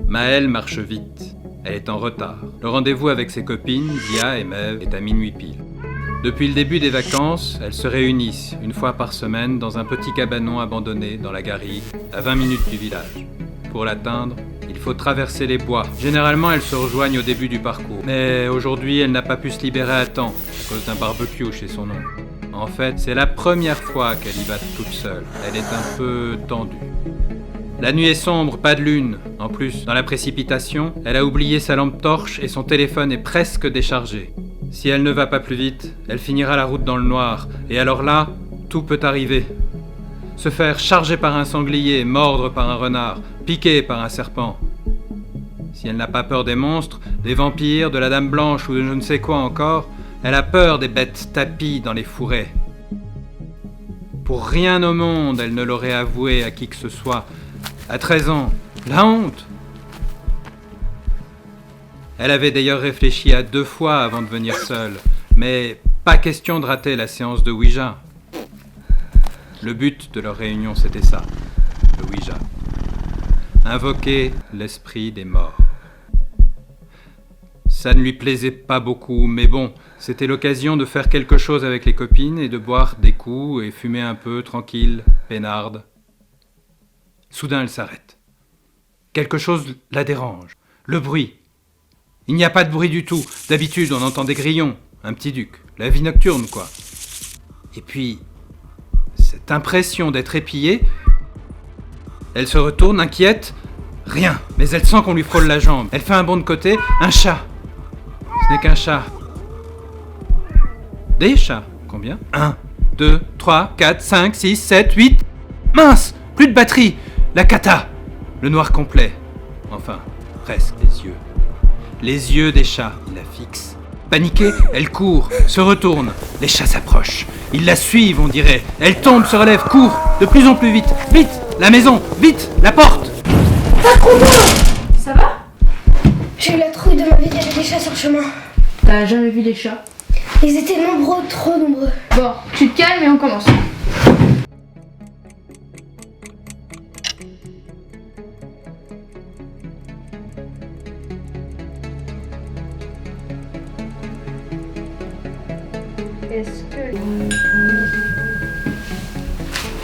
Maëlle marche vite. Elle est en retard. Le rendez-vous avec ses copines, Dia et Maeve, est à minuit pile. Depuis le début des vacances, elles se réunissent une fois par semaine dans un petit cabanon abandonné dans la garrigue, à 20 minutes du village. Pour l'atteindre, il faut traverser les bois. Généralement, elles se rejoignent au début du parcours. Mais aujourd'hui, elle n'a pas pu se libérer à temps, à cause d'un barbecue chez son oncle. En fait, c'est la première fois qu'elle y va toute seule. Elle est un peu tendue. La nuit est sombre, pas de lune. En plus, dans la précipitation, elle a oublié sa lampe torche et son téléphone est presque déchargé. Si elle ne va pas plus vite, elle finira la route dans le noir. Et alors là, tout peut arriver. Se faire charger par un sanglier, mordre par un renard, piquer par un serpent. Si elle n'a pas peur des monstres, des vampires, de la dame blanche ou de je ne sais quoi encore, elle a peur des bêtes tapies dans les fourrés. Pour rien au monde, elle ne l'aurait avoué à qui que ce soit. À 13 ans, la honte! Elle avait d'ailleurs réfléchi à 2 fois avant de venir seule, mais pas question de rater la séance de Ouija. Le but de leur réunion, c'était ça, le Ouija. Invoquer l'esprit des morts. Ça ne lui plaisait pas beaucoup, mais bon, c'était l'occasion de faire quelque chose avec les copines et de boire des coups et fumer un peu, tranquille, peinarde. Soudain, elle s'arrête. Quelque chose la dérange. Le bruit. Il n'y a pas de bruit du tout. D'habitude, on entend des grillons, un petit duc. La vie nocturne, quoi. Et puis, cette impression d'être épiée, elle se retourne, inquiète. Rien, mais elle sent qu'on lui frôle la jambe. Elle fait un bond de côté. Un chat. Ce n'est qu'un chat. Des chats. Combien ? 1, 2, 3, 4, 5, 6, 7, 8. Mince ! Plus de batterie. La cata. Le noir complet. Enfin, presque les yeux. Les yeux des chats. Il la fixe. Paniquée, elle court, se retourne. Les chats s'approchent. Ils la suivent, on dirait. Elle tombe, se relève, court, de plus en plus vite. Vite, la maison, vite, la porte. Pas trop loin. Ça va? J'ai eu la trouille de ma vie, il y avait des chats sur le chemin. T'as jamais vu les chats? Ils étaient nombreux, trop nombreux. Bon, tu te calmes et on commence.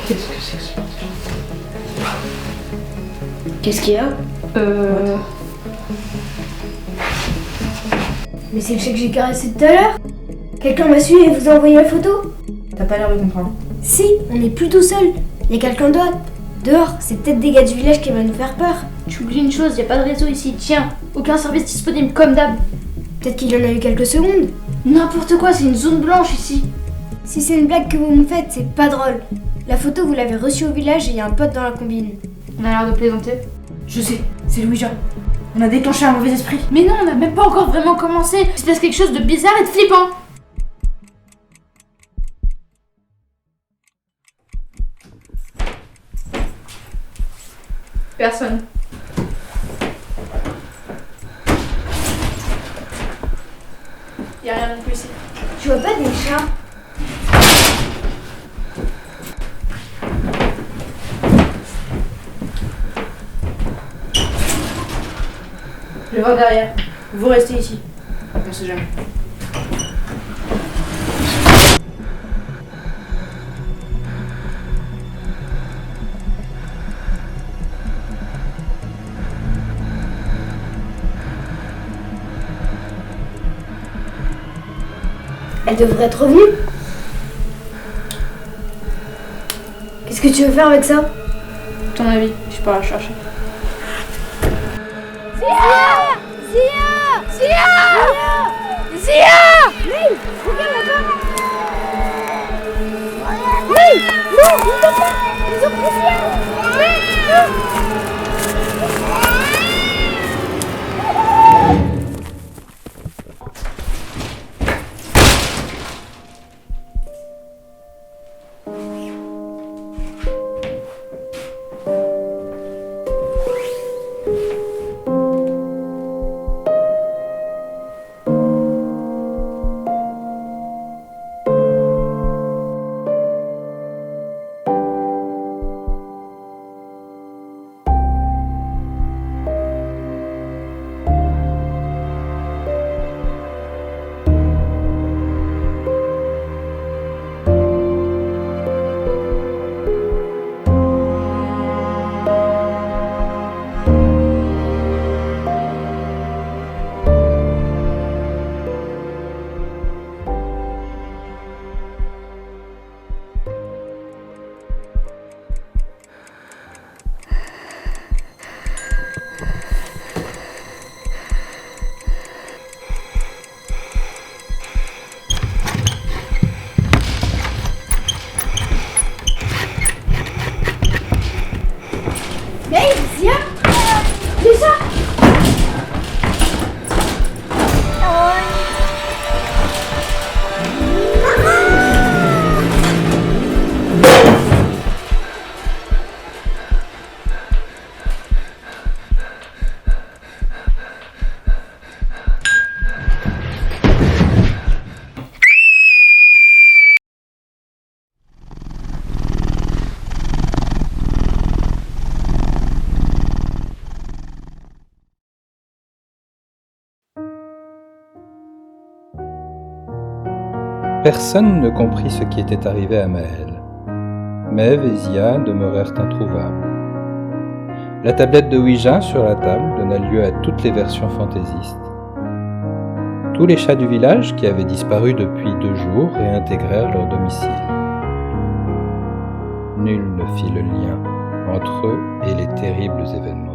Qu'est-ce que c'est que ce bordel? Qu'est-ce qu'il y a? Mais c'est le chat que j'ai caressé tout à l'heure. Quelqu'un m'a suivi et vous a envoyé la photo? T'as pas l'air de comprendre. Si, on n'est plus tout seul. Il y a quelqu'un d'autre. Dehors, c'est peut-être des gars du village qui va nous faire peur. Tu oublies une chose, y a pas de réseau ici. Tiens, aucun service disponible comme d'hab. Peut-être qu'il en a eu quelques secondes. N'importe quoi, c'est une zone blanche ici. Si c'est une blague que vous me faites, c'est pas drôle. La photo, vous l'avez reçue au village et il y a un pote dans la combine. On a l'air de plaisanter. Je sais, c'est le Ouija. On a déclenché un mauvais esprit. Mais non, on n'a même pas encore vraiment commencé. Il se passe quelque chose de bizarre et de flippant. Personne. Y'a rien de plus ici. Tu vois pas des chats? Je vais voir derrière. Vous restez ici. On sait jamais. Elle devrait être revenue. Qu'est-ce que tu veux faire avec ça? Ton avis, je peux la chercher. Zia! Zia! Zia! Personne ne comprit ce qui était arrivé à Maël. Maeve et Zia demeurèrent introuvables. La tablette de Ouija sur la table donna lieu à toutes les versions fantaisistes. Tous les chats du village, qui avaient disparu depuis 2 jours, réintégrèrent leur domicile. Nul ne fit le lien entre eux et les terribles événements.